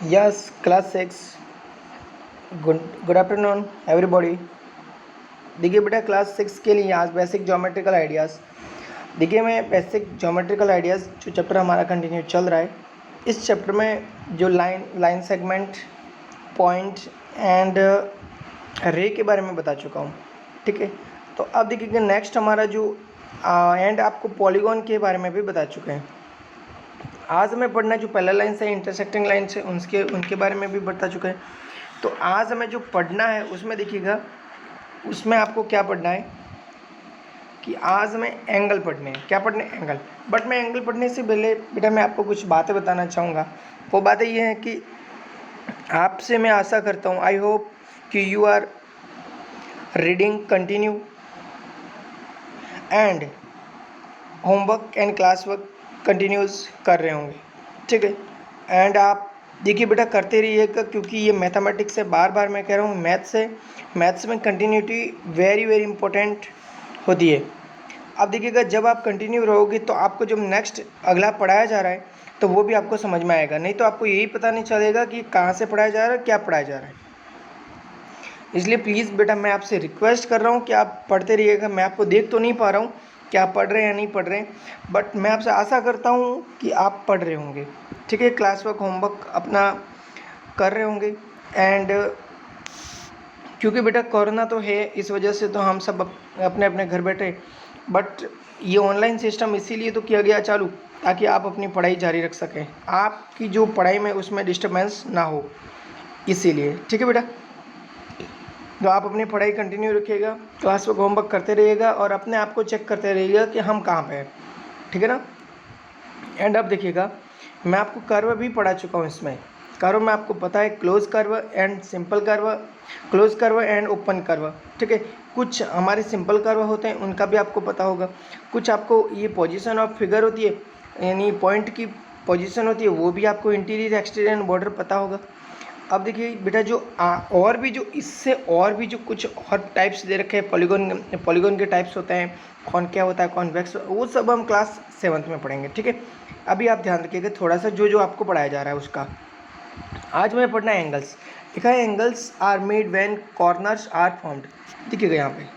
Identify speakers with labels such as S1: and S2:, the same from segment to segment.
S1: Yes, class 6. Good afternoon, everybody. देखिए बेटा class 6 के लिए आज बेसिक ज्योमेट्रिकल आइडियाज़। देखिए मैं बेसिक ज्योमेट्रिकल आइडियाज़ जो चैप्टर हमारा कंटिन्यू चल रहा है, इस चैप्टर में जो लाइन सेगमेंट, पॉइंट एंड रे के बारे में बता चुका हूँ। ठीक है, तो अब देखिए नेक्स्ट हमारा जो एंड आपको पॉलीगॉन के बारे में भी बता चुके हैं। आज हमें पढ़ना जो पैरेलल लाइन्स है, इंटरसेक्टिंग लाइन्स है, उनके बारे में भी बता चुके हैं। तो आज हमें जो पढ़ना है उसमें देखिएगा, उसमें आपको क्या पढ़ना है कि आज हमें एंगल पढ़ने हैं। क्या पढ़ने? एंगल। बट मैं एंगल पढ़ने से पहले बेटा मैं आपको कुछ बातें बताना चाहूँगा। वो बातें ये हैं कि आपसे मैं आशा करता हूँ, आई होप कि you are reading continue and homework and class work continues कर रहे होंगे। ठीक है, एंड आप देखिए बेटा करते रहिएगा, क्योंकि ये मैथमेटिक्स है। बार बार मैं कह रहा हूँ मैथ्स है, मैथ्स में कंटिन्यूटी वेरी वेरी इंपॉर्टेंट होती है। अब देखिएगा जब आप कंटिन्यू रहोगे तो आपको जब नेक्स्ट अगला पढ़ाया जा रहा है तो वो भी आपको समझ में आएगा, नहीं तो आपको यही पता नहीं चलेगा कि कहाँ से पढ़ाया जा रहा है, क्या पढ़ाया जा रहा है। इसलिए प्लीज़ बेटा मैं आपसे रिक्वेस्ट कर रहा हूँ कि आप पढ़ते रहिएगा। मैं आपको देख तो नहीं पा रहा हूँ कि आप पढ़ रहे हैं या नहीं पढ़ रहे हैं, बट मैं आपसे आशा करता हूँ कि आप पढ़ रहे होंगे। ठीक है, क्लास वर्क होमवर्क अपना कर रहे होंगे। एंड क्योंकि बेटा कोरोना तो है, इस वजह से तो हम सब अपने अपने घर बैठे, बट ये ऑनलाइन सिस्टम इसीलिए तो किया गया चालू ताकि आप अपनी पढ़ाई जारी रख सकें, आपकी जो पढ़ाई में उसमें डिस्टर्बेंस ना हो, इसीलिए। ठीक है बेटा, तो आप अपनी पढ़ाई कंटिन्यू रखिएगा, क्लास वर्क होमवर्क करते रहिएगा और अपने आप को चेक करते रहिएगा कि हम कहाँ पे हैं। ठीक है ना। एंड अब देखिएगा मैं आपको कर्व भी पढ़ा चुका हूँ। इसमें कर्व में आपको पता है close curve and simple curve, close curve and open curve. ठीक है, कुछ हमारे सिंपल कर्व होते हैं उनका भी आपको पता होगा, कुछ आपको ये पोजीशन ऑफ फिगर होती है यानी पॉइंट की पोजीशन होती है, वो भी आपको इंटीरियर एक्सटीरियर एंड बॉर्डर पता होगा। अब देखिए बेटा जो और भी जो इससे और भी जो कुछ और टाइप्स दे रखे हैं, पॉलीगॉन के टाइप्स होते हैं, कौन क्या होता है, कॉन्वेक्स, वो सब हम क्लास 7th में पढ़ेंगे। ठीक है, अभी आप ध्यान रखिएगा थोड़ा सा जो जो आपको पढ़ाया जा रहा है उसका। आज हमें पढ़ना है एंगल्स। लिखा है angles are made when corners are formed. देखिएगा यहाँ पे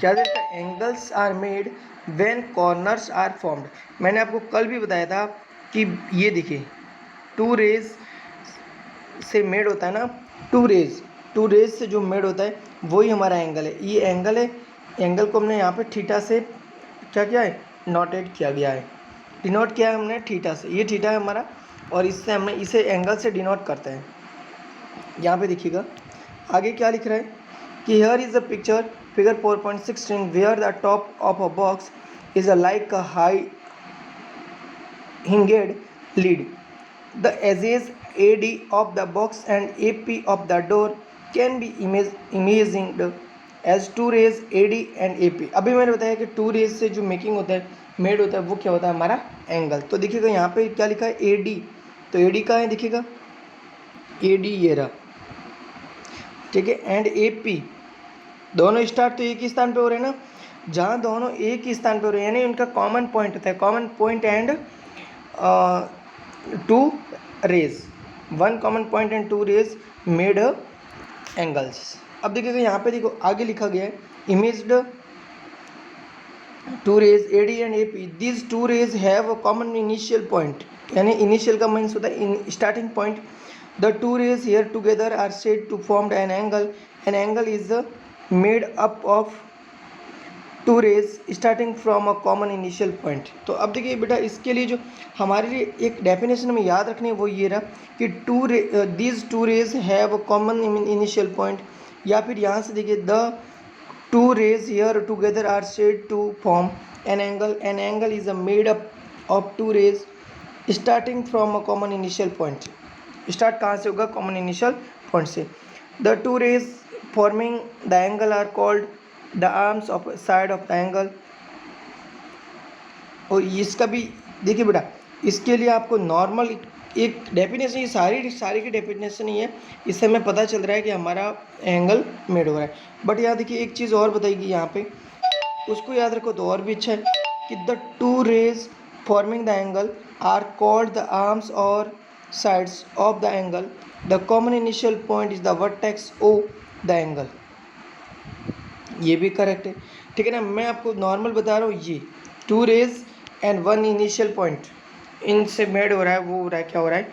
S1: क्या देखा, angles are made when corners are formed. मैंने आपको कल भी बताया था कि ये देखिए टू रेज से मेड होता है ना, टू रेज से जो मेड होता है वही हमारा एंगल है। ये एंगल है, एंगल को हमने यहाँ पे थीटा से क्या किया है, नोटेड किया गया है, डिनोट किया है हमने थीटा से। ये थीटा है हमारा और इससे हमने इसे एंगल से डिनोट करते हैं। यहाँ पे देखिएगा आगे क्या लिख रहा है कि here is a picture figure 4.16 where the top of a box is a like a high hinged lid. The edges AD of the box and AP of the door can be imagined as two rays AD and AP। अभी मैंने बताया कि to raise से जो making होता है, made होता है, वो क्या होता है, हमारा एंगल। तो देखिएगा यहाँ पे क्या लिखा है, AD। तो AD कहाँ है, देखिएगा AD ये रहा। ठीक है, एंड AP दोनों स्टार्ट तो एक ही स्थान पे हो रहे हैं ना, जहाँ दोनों एक ही स्थान पे हो रहे हैं यानी उनका कॉमन पॉइंट होता है, common point and two rays, one common point and two rays made angles. अब देखिएगा यहाँ पे देखो आगे लिखा गया है imaged two rays A D and A P, this two rays have a common initial point, यानी इनिशियल का मीन्स होता है starting point. The two rays here together are said to form an angle is made up of two rays starting from a common initial point. तो अब देखिए बेटा इसके लिए जो हमारे लिए एक डेफिनेशन में याद रखनी है वो ये रहा कि these two rays have a common initial point, या फिर यहाँ से देखिए the two rays here together are said to form an angle is a made up of two rays starting from a common initial point. Start कहाँ से होगा, common initial point से। The two rays forming the angle are called the arms of side of the angle. और इसका भी देखिए बेटा, इसके लिए आपको नॉर्मल एक डेफिनेशन, ये सारी की डेफिनेशन ही है, इससे हमें पता चल रहा है कि हमारा एंगल मेड हो रहा है। बट यहाँ देखिए एक चीज़ और बताएगी यहाँ पे, उसको याद रखो तो और भी अच्छा है कि the two rays forming the angle are called the arms or sides of the angle. The common initial point is the vertex O the angle. ये भी करेक्ट है, ठीक है ना। मैं आपको नॉर्मल बता रहा हूँ, ये 2 रेज एंड 1 इनिशियल पॉइंट इनसे मेड हो रहा है, वो हो रहा है, क्या हो रहा है,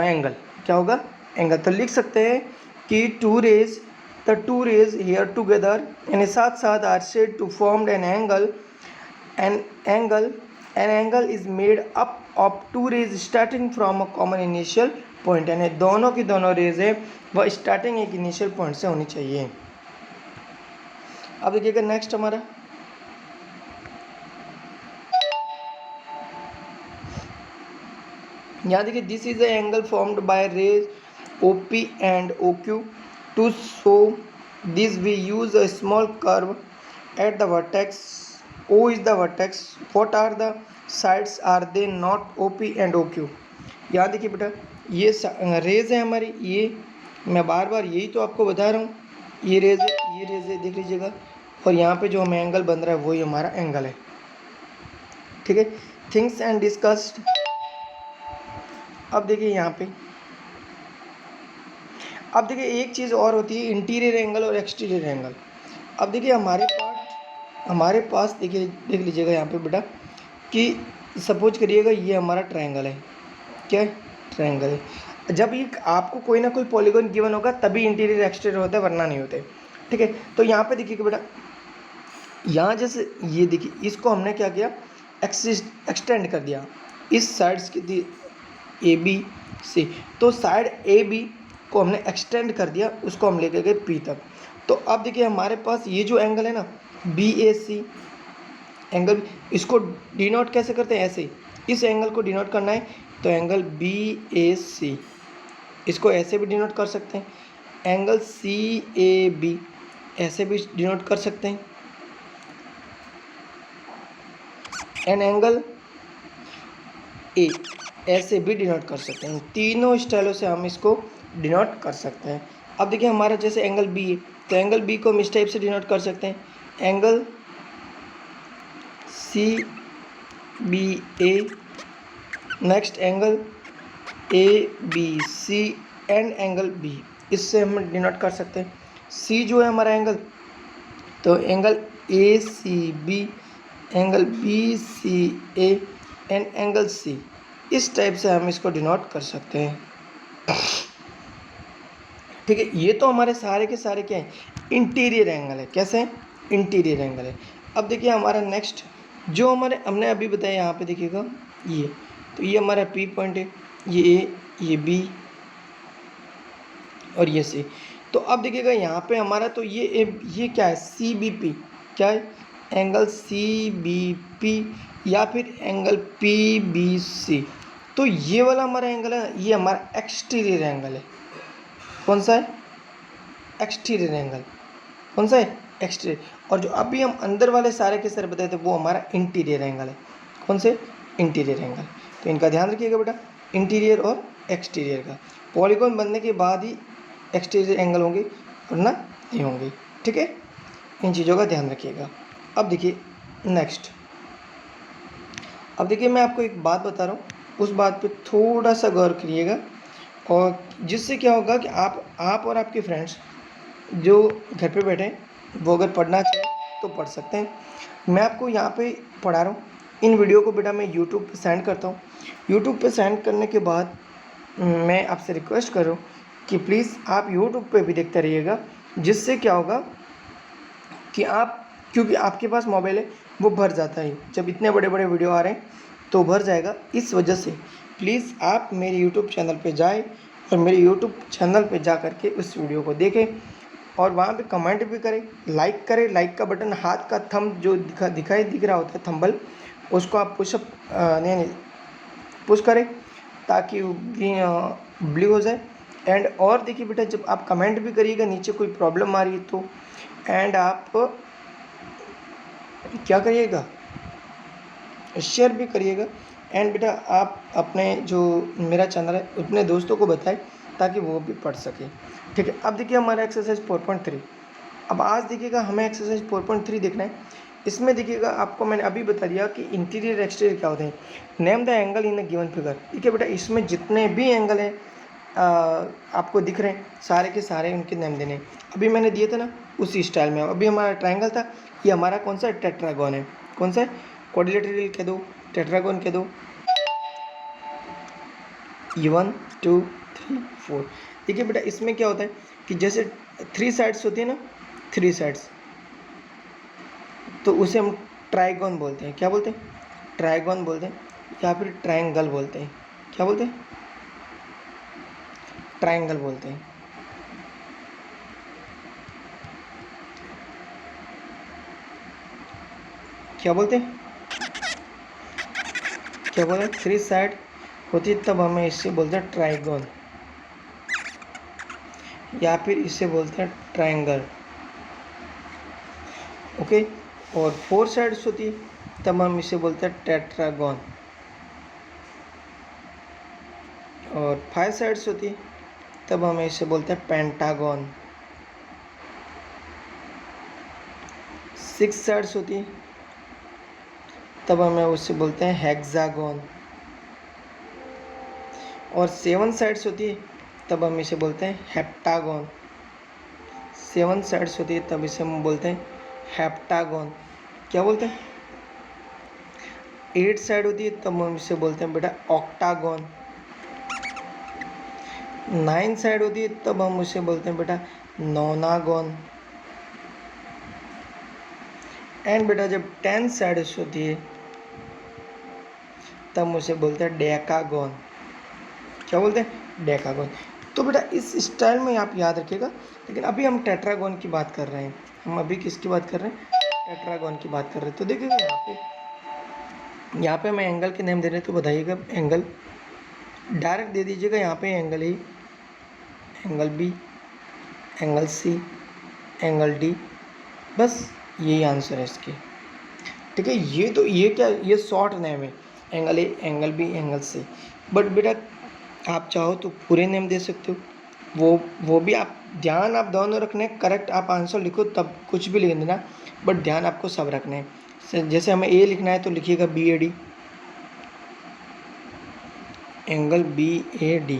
S1: एंगल। क्या होगा, एंगल। तो लिख सकते हैं कि 2 rays, the 2 rays here together यानी साथ साथ are said to formed an angle. An angle is made up of 2 rays starting from a common initial point, यानी दोनों की दोनों रेज है वह स्टार्टिंग एक इनिशियल पॉइंट से होनी चाहिए। अब देखिएगा नेक्स्ट हमारा, यहाँ देखिए, this is a angle formed by rays OP and OQ। To show this we use a small curve at the vertex, O is the vertex. What are the sides, are they not OP and OQ। यहाँ देखिए बेटा, ये raise है हमारी, ये मैं बार बार यही तो आपको बता रहा हूँ, ये रेज है, ये रेज है, देख लीजिएगा। और यहाँ पे जो हमें एंगल बन रहा है वही हमारा एंगल है, ठीक है। Things and discussed. अब देखिए यहाँ पे, अब देखिए एक चीज़ और होती है, इंटीरियर एंगल और एक्सटीरियर एंगल। अब देखिए हमारे पास देखिए, देख लीजिएगा यहाँ पे बेटा, कि सपोज करिएगा ये हमारा ट्रायंगल है, क्या है, ट्रायंगल है। जब ये आपको कोई ना कोई पॉलीगॉन गिवन होगा तभी इंटीरियर एक्सटीरियर होता है, वरना नहीं होते, ठीक है। तो यहाँ पे देखिएगा बेटा, यहाँ जैसे ये देखिए, इसको हमने क्या किया, एक्सटेंड कर दिया इस साइड्स की AB से। तो साइड AB को हमने एक्सटेंड कर दिया, उसको हम लेके गए P तक। तो अब देखिए हमारे पास ये जो एंगल है ना, BAC एंगल, इसको डिनोट कैसे करते हैं, ऐसे। इस एंगल को डिनोट करना है तो एंगल BAC, इसको ऐसे भी डिनोट कर सकते हैं। एंगल CAB ऐसे भी डिनोट कर सकते हैं। एंड एंगल A ऐसे भी डिनोट कर सकते हैं। तीनों स्टाइलों से हम इसको डिनोट कर सकते हैं। अब देखिए हमारा जैसे एंगल B है, तो एंगल B को हम इस टाइप से डिनोट कर सकते हैं, angle CBA। Next angle ABC and angle B, इससे हम डिनोट कर सकते हैं। C जो है हमारा एंगल, तो angle ACB, angle BCA and angle C, इस टाइप से हम इसको डिनोट कर सकते हैं, ठीक है। ये तो हमारे सारे के सारे क्या हैं, इंटीरियर एंगल है। कैसे, इंटीरियर एंगल है। अब देखिए हमारा नेक्स्ट जो हमने अभी बताया, यहाँ पे देखिएगा ये, तो ये हमारा P पॉइंट है, ये A, ये B और ये C। तो अब देखिएगा यहाँ पे हमारा, तो ये क्या है, CBP, क्या है, एंगल CBP या फिर एंगल PBC। तो ये वाला हमारा एंगल है, ये हमारा एक्सटीरियर एंगल है। कौन सा है, एक्सटीरियर एंगल। कौन सा है, एक्सटीरियर। और जो अभी हम अंदर वाले सारे के सारे बताए थे वो हमारा इंटीरियर एंगल है। कौन से, इंटीरियर एंगल। तो इनका ध्यान रखिएगा बेटा, इंटीरियर और एक्सटीरियर का। पॉलीगॉन बनने के बाद ही एक्सटीरियर एंगल होंगे वरना नहीं होंगे, ठीक है। इन चीज़ों का ध्यान रखिएगा। अब देखिए नेक्स्ट, अब देखिए मैं आपको एक बात बता रहा हूँ, उस बात पे थोड़ा सा गौर करिएगा, और जिससे क्या होगा कि आप और आपके फ्रेंड्स जो घर पे बैठे हैं वो अगर पढ़ना चाहें तो पढ़ सकते हैं। मैं आपको यहाँ पे पढ़ा रहा हूँ, इन वीडियो को बेटा मैं यूट्यूब पे सेंड करता हूँ। यूट्यूब पे सेंड करने के बाद मैं आपसे रिक्वेस्ट कर रहा हूँ कि प्लीज़ आप यूट्यूब पे भी देखते रहिएगा, जिससे क्या होगा कि आप, क्योंकि आपके पास मोबाइल है वो भर जाता है, जब इतने बड़े बड़े वीडियो आ रहे हैं तो भर जाएगा। इस वजह से प्लीज़ आप मेरे यूट्यूब चैनल पे जाएं और मेरे यूट्यूब चैनल पे जा कर के उस वीडियो को देखें, और वहाँ पे कमेंट भी करें, लाइक करें। लाइक का बटन, हाथ का थंब जो दिख रहा होता है, थंबल, उसको आप पुशअप नहीं पुश करें ताकि ब्लू हो जाए। एंड और देखिए बेटा, जब आप कमेंट भी करिएगा, नीचे कोई प्रॉब्लम आ रही है तो, एंड आप क्या करिएगा, शेयर भी करिएगा। एंड बेटा आप अपने जो मेरा चैनल है अपने दोस्तों को बताएं ताकि वो भी पढ़ सके, ठीक है। अब देखिए हमारा एक्सरसाइज 4.3। अब आज देखिएगा हमें एक्सरसाइज 4.3 देखना है इसमें देखिएगा आपको मैंने अभी बता दिया कि इंटीरियर एक्सटीरियर क्या होते हैं। Name the angle in the given figure. देखिए बेटा इसमें जितने भी एंगल हैं आपको दिख रहे हैं, सारे के सारे उनके नेम देने हैं। अभी मैंने दिए थे ना उसी स्टाइल में। अभी हमारा ट्राइंगल था, ये हमारा कौन सा टेट्रागोन है। कौन सा है? क्वाड्रिलेटरल कह दो, टेट्रागोन कह दो। 1 2 3 4। देखिए बेटा इसमें क्या होता है कि जैसे 3 साइड्स होती है ना, 3 साइड्स, तो उसे हम ट्राइगोन बोलते हैं। क्या बोलते हैं? ट्राइगोन बोलते हैं, या फिर ट्रायंगल बोलते हैं। क्या बोलते हैं? ट्रायंगल बोलते हैं। क्या बोलते हैं? क्या बोले? 3 साइड होती है तब हमें इससे बोलते हैं ट्राइगोन, या फिर इसे बोलते हैं ट्रायंगल। ओके। और 4 साइड्स होती है तब हम इसे बोलते हैं टेट्रागोन। और 5 साइड्स होती है तब हम इसे बोलते हैं पेंटागोन। 6 साइड्स होती है तब हमें उससे बोलते हैं हेक्सागोन। और 7 साइड्स होती है तब हम इसे बोलते हैं हेप्टागोन। 7 साइड्स होती है तब इसे हम बोलते हैं हेप्टागोन। क्या बोलते हैं? 8 साइड होती है तब हम इसे बोलते हैं बेटा ऑक्टागोन। 9 साइड होती है तब हम उसे बोलते हैं बेटा नोनागोन। एंड बेटा जब 10 साइड्स होती है तब उसे बोलते हैं डेकागोन। क्या बोलते हैं? डेकागोन। तो बेटा इस स्टाइल में आप याद रखिएगा। लेकिन अभी हम टेट्रागोन की बात कर रहे हैं। हम अभी किसकी बात कर रहे हैं? टेट्रागोन की बात कर रहे हैं। तो देखिएगा यहाँ पे मैं एंगल के नेम दे रहे तो बताइएगा। एंगल डायरेक्ट दे दीजिएगा। यहाँ पे angle A, angle B, angle C, angle D, बस यही आंसर है इसके। ठीक है। ये क्या, ये शॉर्ट नेम है, angle A, angle B, angle C. But बेटा आप चाहो तो पूरे नेम दे सकते हो। वो भी आप ध्यान आप दोनों रखने, करेक्ट आप आंसर लिखो तब कुछ भी लिख देना, बट ध्यान आपको सब रखने हैं। जैसे हमें ए लिखना है तो लिखिएगा B A D, angle B A D.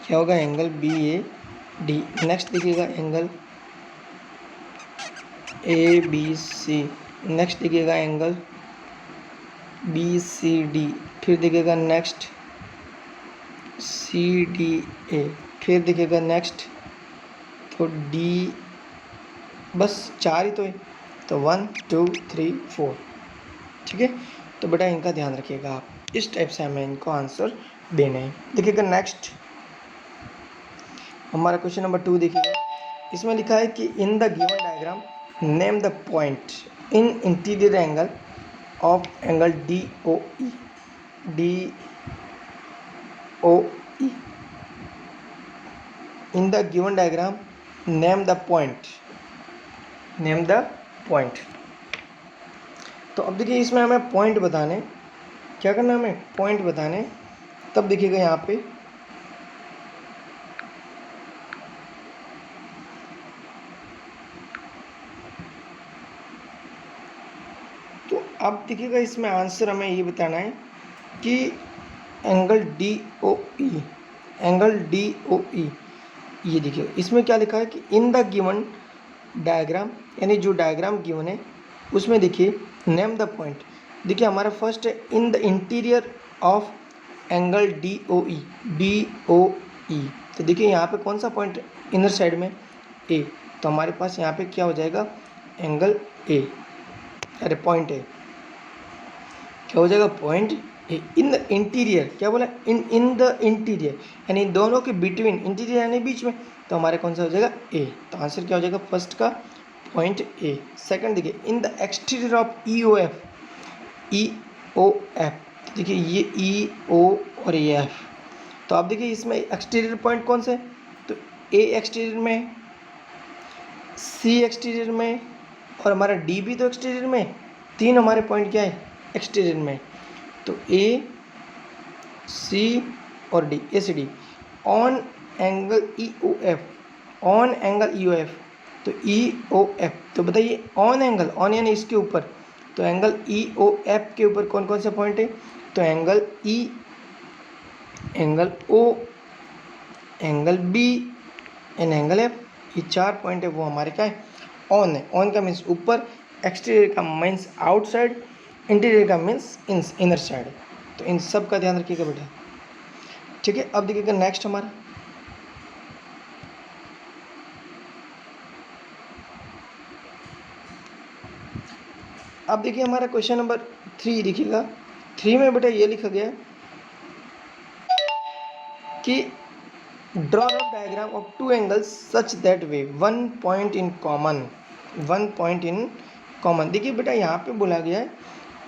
S1: क्या होगा? Angle B A D. Next लिखिएगा angle A B C. Next लिखिएगा एंगल बी सी डी। फिर देखिएगा नेक्स्ट सी डी ए। फिर देखिएगा नेक्स्ट तो डी। बस 4 ही तो है, तो 1 2 3 4। ठीक है। तो बेटा इनका ध्यान रखिएगा आप, इस टाइप से हमें इनको आंसर देने हैं। देखिएगा नेक्स्ट हमारा क्वेश्चन नंबर 2 देखिएगा। इसमें लिखा है कि in the given diagram name the point in interior angle of angle D O E. D O E. In the given diagram name the point. Name the point. तो अब देखिए इसमें हमें पॉइंट बताने, क्या करना है हमें? पॉइंट बताने। तब देखिएगा यहाँ पे तो अब देखिएगा इसमें आंसर हमें ये बताना है कि एंगल डी ओ ई, एंगल डी ओ ई। ये देखिए इसमें क्या लिखा है कि इन द गिवन डायग्राम, यानी जो डायग्राम गिवन है उसमें देखिए नेम द पॉइंट। देखिए हमारा फर्स्ट है in the interior of angle D O E. D O E. तो देखिए यहाँ पे कौन सा पॉइंट इनर साइड में? ए। तो हमारे पास यहाँ पे क्या हो जाएगा? एंगल ए, अरे पॉइंट ए। क्या हो जाएगा? Point A. In the interior, क्या बोला? इन द इंटीरियर, यानी दोनों के बिटवीन, इंटीरियर यानी बीच में, तो हमारे कौन सा हो जाएगा? ए। तो आंसर क्या हो जाएगा फर्स्ट का? Point A. सेकंड देखिए in the exterior of E O F. E O F. देखिए ये ई ओ और ये एफ। तो आप देखिए इसमें एक्सटीरियर पॉइंट कौन से? तो ए एक्सटीरियर में, सी एक्सटीरियर में, और हमारा डी भी तो एक्सटीरियर में। तीन हमारे पॉइंट क्या है? एक्सटीरियर में। तो ए, सी और D, A C D. On angle E O F, on angle E O F, तो EOF, तो बताइए ऑन एंगल, ऑन यानी इसके ऊपर, तो एंगल EOF के ऊपर कौन कौन से पॉइंट है, तो angle E, angle O, angle B and angle F, ये 4 पॉइंट है वो हमारे क्या है, ऑन है। ऑन का मीन्स ऊपर, एक्सटीरियर का मीन्स आउटसाइड, इंटीरियर का मीन्स इनर साइड। तो इन सब का ध्यान रखिएगा बेटा, ठीक है। अब देखिएगा नेक्स्ट हमारा, अब देखिए हमारा क्वेश्चन नंबर 3 देखिएगा। 3 में बेटा ये लिखा गया कि draw a diagram of two angles such that way one point in common, one point in common. देखिए बेटा यहाँ पे बोला गया है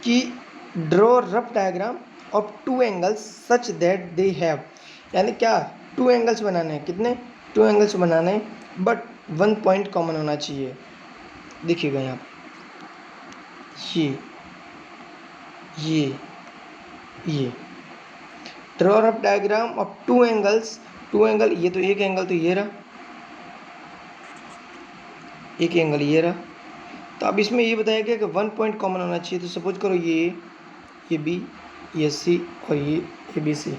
S1: कि draw rough diagram of two angles such that they have, यानी क्या, टू एंगल्स बनाने हैं, कितने, टू एंगल्स बनाने हैं, बट वन पॉइंट कॉमन होना चाहिए। देखिएगा यहाँ पे ये draw rough diagram of two angles, two angle, ये तो एक एंगल तो ये रहा, एक एंगल ये रहा। तो अब इसमें ये बताया गया कि वन पॉइंट कॉमन होना चाहिए। तो सपोज करो ये बी, ये सी और ये बी सी हो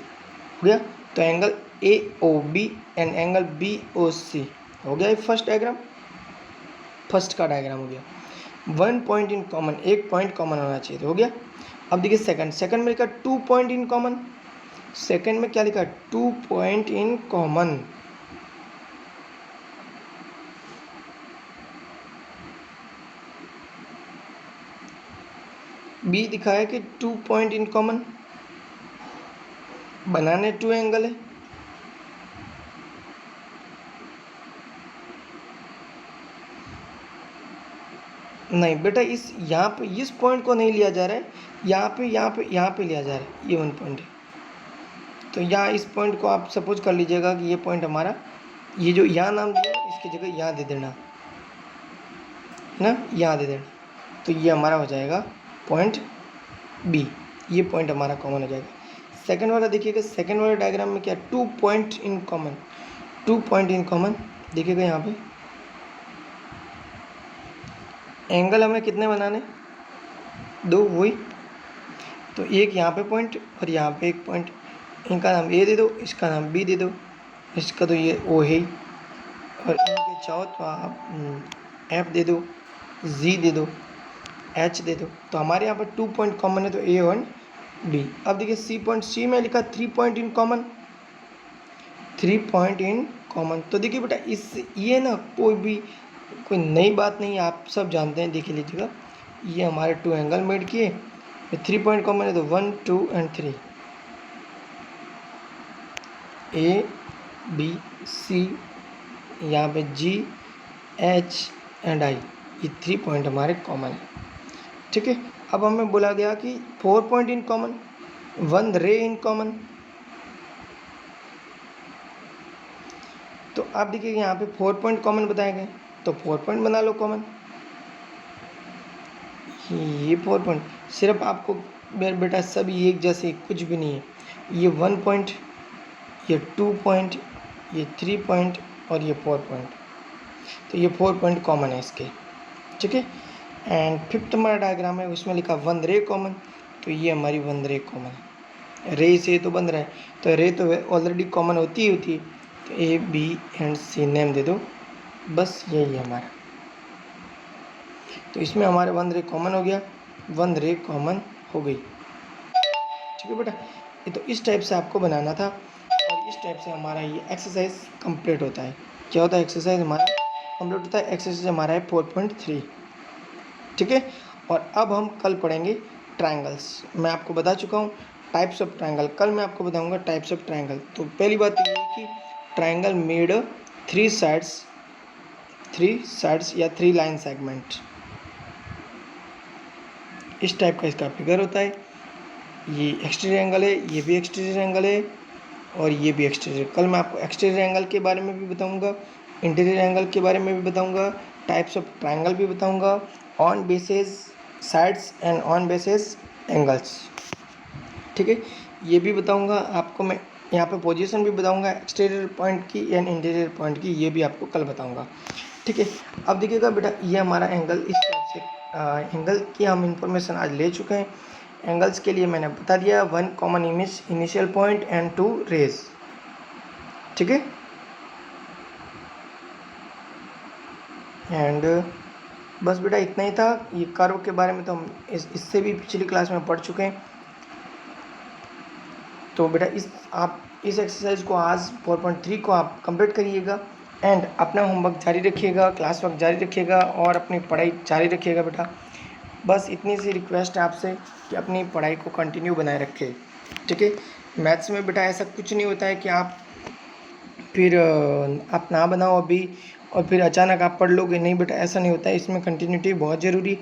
S1: गया। तो angle AOB and angle BOC हो गया। ये फर्स्ट डायग्राम, फर्स्ट का डायग्राम हो गया। वन पॉइंट इन कॉमन, एक पॉइंट कॉमन होना चाहिए, तो हो गया। अब देखिए सेकंड, सेकंड में लिखा 2 पॉइंट इन कॉमन। सेकंड में क्या लिखा, 2 पॉइंट इन कॉमन। बी दिखाया कि 2 पॉइंट इन कॉमन, बनाने 2 एंगल है। नहीं बेटा, इस यहाँ पे इस पॉइंट को नहीं लिया जा रहा है, यहाँ पे लिया जा रहा है, ये 1 पॉइंट है। तो यहाँ इस पॉइंट को आप सपोज कर लीजिएगा कि ये पॉइंट हमारा, ये जो यहाँ नाम दिया इसकी जगह यहाँ दे देना, है ना, यहाँ दे देना। तो ये हमारा हो जाएगा पॉइंट B, ये पॉइंट हमारा कॉमन हो जाएगा। सेकंड वाला देखिएगा, सेकंड वाले डायग्राम में क्या, 2 point in common, 2 point in common. देखिएगा यहाँ पे एंगल हमें कितने बनाने, 2, वही। तो एक यहाँ पे पॉइंट और यहाँ पे एक पॉइंट, इनका नाम A दे दो, इसका नाम B दे दो, इसका तो ये O है ही, और इनके चाहो तो आप F दे दो, Z दे दो, H दे दो। तो हमारे यहाँ पर 2 पॉइंट कॉमन है, तो A और B। अब देखिए C पॉइंट, C में लिखा 3 point in common, 3 point in common. तो देखिए बेटा इस, ये ना कोई नई बात नहीं है, आप सब जानते हैं। देख लीजिएगा, ये हमारे 2 एंगल मेड किए, 3 पॉइंट कॉमन है, तो 1, 2 एंड 3, A B C, यहाँ पे G H एंड I, ये 3 पॉइंट हमारे कॉमन है, ठीक है। अब हमें बोला गया कि 4 पॉइंट इन कॉमन, 1 रे इन कॉमन। तो आप देखिए यहाँ पे 4 पॉइंट कॉमन बताए गए, तो 4 पॉइंट बना लो कॉमन। ये 4 पॉइंट सिर्फ आपको बेटा सभी एक जैसे, कुछ भी नहीं है। ये 1 पॉइंट, ये 2 पॉइंट, ये 3 पॉइंट और ये 4 पॉइंट। तो ये 4 पॉइंट कॉमन है इसके, ठीक है। एंड फिफ्थ हमारा डायग्राम है, उसमें लिखा 1 रे कॉमन। तो ये हमारी 1 रे कॉमन है, रे से तो बन रहा है, तो रे तो ऑलरेडी कॉमन होती ही होती है। तो A B and C name दे दो, बस यही है हमारा। तो इसमें हमारे 1 रे कॉमन हो गया, 1 रे कॉमन हो गई, ठीक है बेटा। ये तो इस टाइप से आपको बनाना था, और इस टाइप से हमारा ये एक्सरसाइज कंप्लीट होता है। क्या होता है, एक्सरसाइज हमारा कंप्लीट होता है। एक्सरसाइज हमारा है 4.3, ठीक है। और अब हम कल पढ़ेंगे ट्रायंगल्स। मैं आपको बता चुका हूँ टाइप्स ऑफ ट्रायंगल, कल मैं आपको बताऊँगा टाइप्स ऑफ ट्रायंगल। तो पहली बात ये है कि ट्रायंगल मेड 3 साइड्स या 3 लाइन सेगमेंट, इस टाइप का इसका फिगर होता है। ये एक्सटीरियर एंगल है, ये भी एक्सटीरियर एंगल है, और ये भी एक्सटीरियर। कल मैं आपको एक्सटीरियर एंगल के बारे में भी बताऊंगा, इंटीरियर एंगल के बारे में भी बताऊंगा, टाइप्स ऑफ ट्रायंगल भी बताऊंगा, on basis sides and on basis angles, ठीक है। ये भी बताऊंगा आपको मैं, यहाँ पे पोजीशन भी बताऊंगा एक्सटीरियर पॉइंट की एंड इंटीरियर पॉइंट की, ये भी आपको कल बताऊंगा, ठीक है। अब देखिएगा बेटा, ये हमारा एंगल इस टाइप से एंगल की हम इंफॉर्मेशन आज ले चुके हैं। एंगल्स के लिए मैंने बता दिया 1 common image initial point and 2 rays. ठीक है। एंड बस बेटा इतना ही था। ये कर्व के बारे में तो हम इससे भी पिछली क्लास में पढ़ चुके हैं। तो बेटा आप इस एक्सरसाइज को आज 4.3 को आप कंप्लीट करिएगा एंड अपना होमवर्क जारी रखिएगा, क्लास वर्क जारी रखिएगा और अपनी पढ़ाई जारी रखिएगा बेटा। बस इतनी सी रिक्वेस्ट है आपसे कि अपनी पढ़ाई को कंटिन्यू बनाए रखें। ठीक है। मैथ्स में बेटा ऐसा कुछ नहीं होता है कि आप फिर आप ना बनाओ अभी और फिर अचानक आप पढ़ लोगे, नहीं बेटा ऐसा नहीं होता है। इसमें कंटिन्यूटी बहुत ज़रूरी,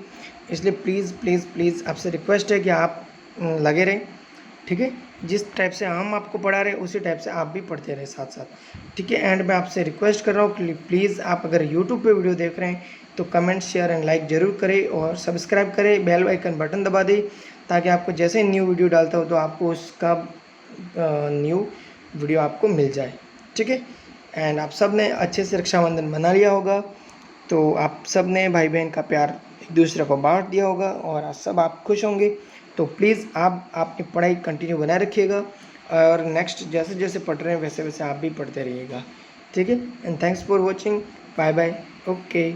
S1: इसलिए प्लीज़ प्लीज़ प्लीज़ आपसे रिक्वेस्ट है कि आप लगे रहें। ठीक है। जिस टाइप से हम आपको पढ़ा रहे उसी टाइप से आप भी पढ़ते रहे साथ साथ। ठीक है। एंड मैं आपसे रिक्वेस्ट कर रहा हूँ कि प्लीज़ आप अगर यूट्यूब पे वीडियो देख रहे हैं तो कमेंट शेयर एंड लाइक ज़रूर करें और सब्सक्राइब करें, बेल आइकन बटन दबा दें ताकि आपको जैसे न्यू वीडियो डालता हो तो आपको उसका न्यू वीडियो आपको मिल जाए। ठीक है। एंड आप सब ने अच्छे से रक्षाबंधन मना लिया होगा, तो आप सब ने भाई बहन का प्यार एक दूसरे को बांट दिया होगा और आज सब आप खुश होंगे। तो प्लीज़ आप अपनी पढ़ाई कंटिन्यू बनाए रखिएगा और नेक्स्ट जैसे जैसे पढ़ रहे हैं वैसे वैसे आप भी पढ़ते रहिएगा। ठीक है। And thanks for watching. Bye bye. Okay.